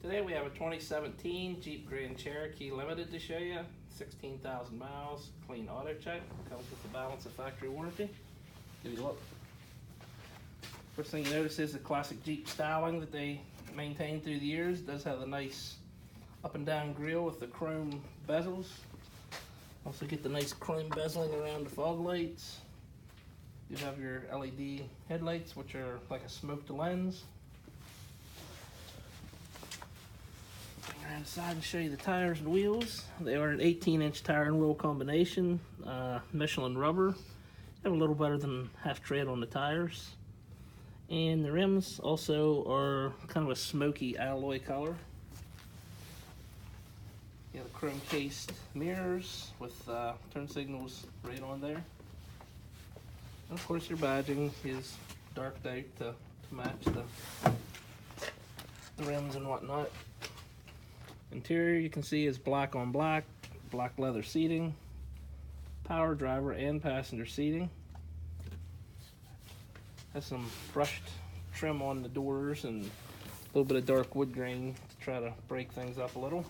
Today we have a 2017 Jeep Grand Cherokee Limited to show you. 16,000 miles, clean auto check. Comes with the balance of factory warranty. Give you a look. First thing you notice is the classic Jeep styling that they maintained through the years. It does have the nice up and down grille with the chrome bezels. Also get the nice chrome bezeling around the fog lights. You have your LED headlights, which are like a smoke to lens. Around the side and show you the tires and wheels. They are an 18-inch tire and wheel combination, Michelin rubber. Have a little better than half tread on the tires. And the rims also are kind of a smoky alloy color. You have the chrome cased mirrors with turn signals right on there. And of course your badging is darked out to match the rims and whatnot. Interior you can see is black on black, black leather seating, power driver and passenger seating. Has some brushed trim on the doors and a little bit of dark wood grain to try to break things up a little.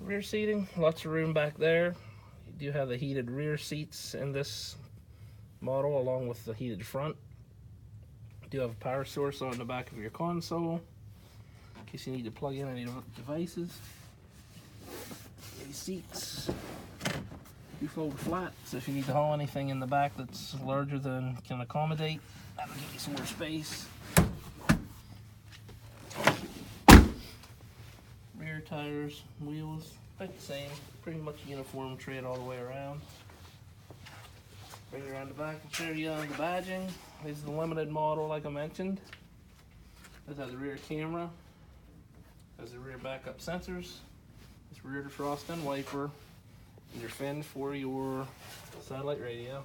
Rear seating, lots of room back there. You do have the heated rear seats in this model along with the heated front. You do have a power source on the back of your console in case you need to plug in any devices. These seats do fold flat, so if you need to haul anything in the back that's larger than can accommodate, that'll give you some more space. Rear tires, wheels, about the same, pretty much uniform tread all the way around. Bring it around the back and show you the badging. This is the limited model like I mentioned. This has the rear camera, has the rear backup sensors, this rear defrost and wiper, and your fin for your satellite radio.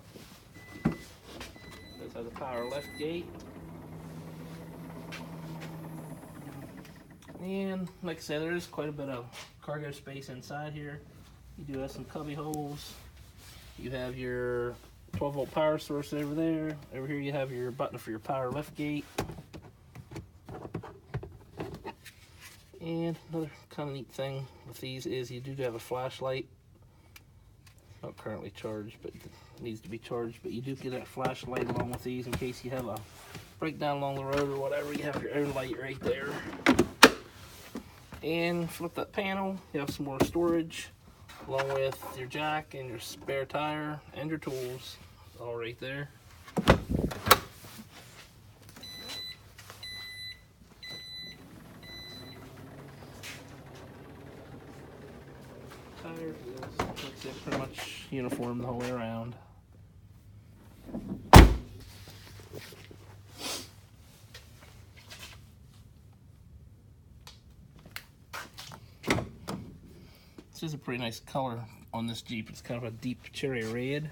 This has a power lift gate. And like I said, there is quite a bit of cargo space inside here. You do have some cubby holes. You have your 12-volt power source over there. Over here you have your button for your power lift gate. And another kind of neat thing with these is you do have a flashlight. Not currently charged, but it needs to be charged. But you do get that flashlight along with these in case you have a breakdown along the road or whatever. You have your own light right there. And flip that panel, you have some more storage along with your jack and your spare tire and your tools all right there. Tires, wheels, like I said, pretty much uniform the whole way around. This is a pretty nice color on this Jeep. It's kind of a deep cherry red.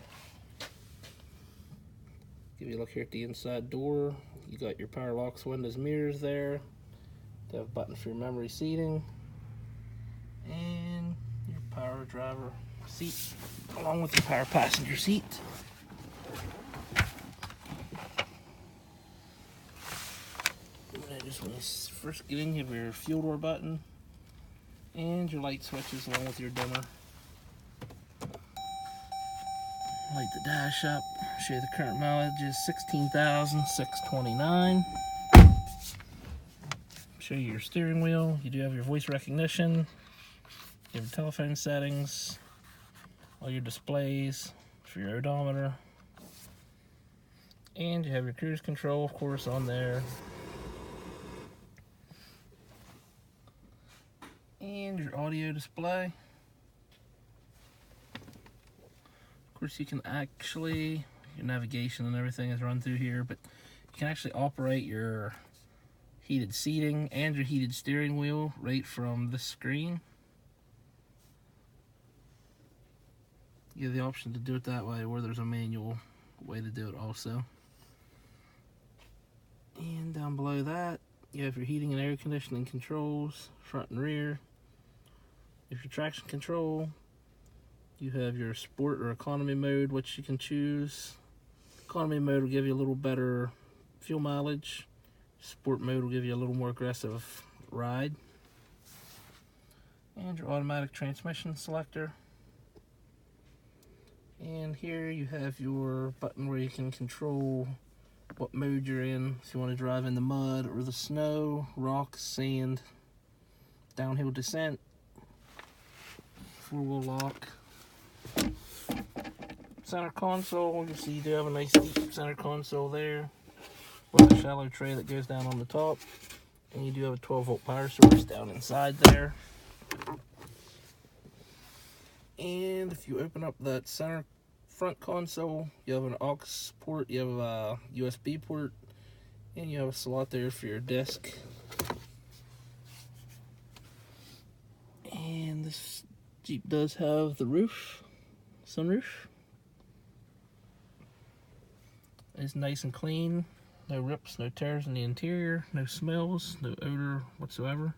Give you a look here at the inside door. You got your power locks, windows, mirrors there. You have a button for your memory seating. And your power driver seat along with your power passenger seat. Just when you first get in, you have your fuel door button and your light switches along with your dimmer. Light the dash up, show you the current mileage is 16,629. Show you your steering wheel. You do have your voice recognition, you have your telephone settings, all your displays for your odometer, and you have your cruise control, of course, on there. And your audio display. Of course, you can actually, your navigation and everything is run through here, but you can actually operate your heated seating and your heated steering wheel right from this screen. You have the option to do it that way, or there's a manual way to do it also. And down below that, you have your heating and air conditioning controls, front and rear. If your traction control, you have your sport or economy mode, which you can choose. Economy mode will give you a little better fuel mileage. Sport mode will give you a little more aggressive ride. And your automatic transmission selector. And here you have your button where you can control what mode you're in. If you want to drive in the mud or the snow, rocks, sand, downhill descent, four-wheel lock. Center console, you see you do have a nice deep center console there with a shallow tray that goes down on the top. And you do have a 12-volt power source down inside there. And if you open up that center front console, you have an aux port, you have a USB port, and you have a slot there for your disc. And this Jeep does have the roof, sunroof. It's nice and clean, no rips, no tears in the interior, no smells, no odor whatsoever.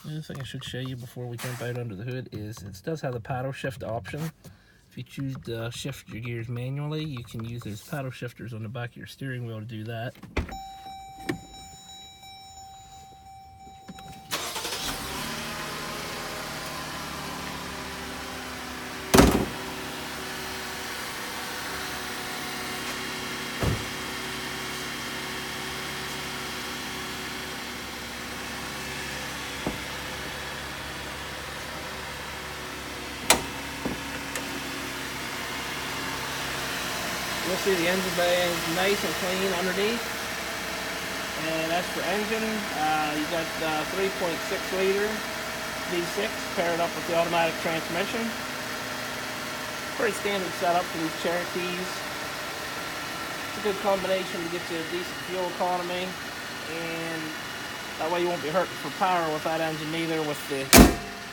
The other thing I should show you before we jump out under the hood is it does have the paddle shift option. If you choose to shift your gears manually, you can use those paddle shifters on the back of your steering wheel to do that. You'll see the engine bay is nice and clean underneath. And as for engine, you got 3.6 liter V6 paired up with the automatic transmission. Pretty standard setup for these Cherokees. It's a good combination to get you a decent fuel economy, and that way you won't be hurting for power with that engine either, with the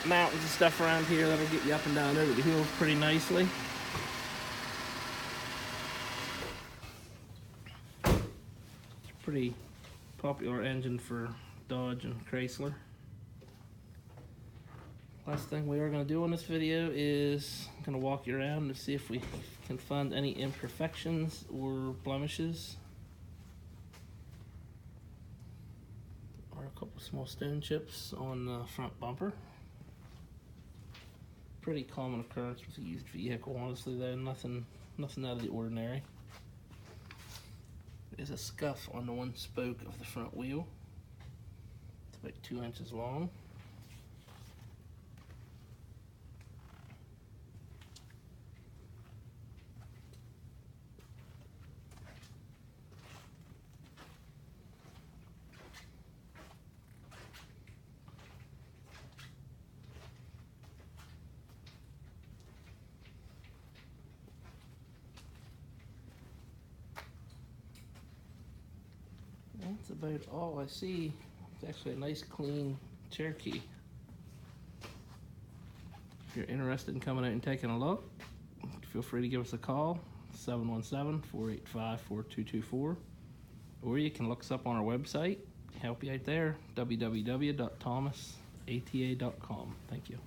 mountains and stuff around here that'll get you up and down over the hills pretty nicely. Pretty popular engine for Dodge and Chrysler. Last thing we are going to do in this video is I'm going to walk you around to see if we can find any imperfections or blemishes, or a couple small stone chips on the front bumper. Pretty common occurrence with a used vehicle, honestly, though. Nothing out of the ordinary. There's a scuff on the one spoke of the front wheel. It's about 2 inches long. That's about all I see. It's actually a nice clean Cherokee. If you're interested in coming out and taking a look, feel free to give us a call, 717-485-4224, or you can look us up on our website. Help you out there, www.thomasata.com. Thank you.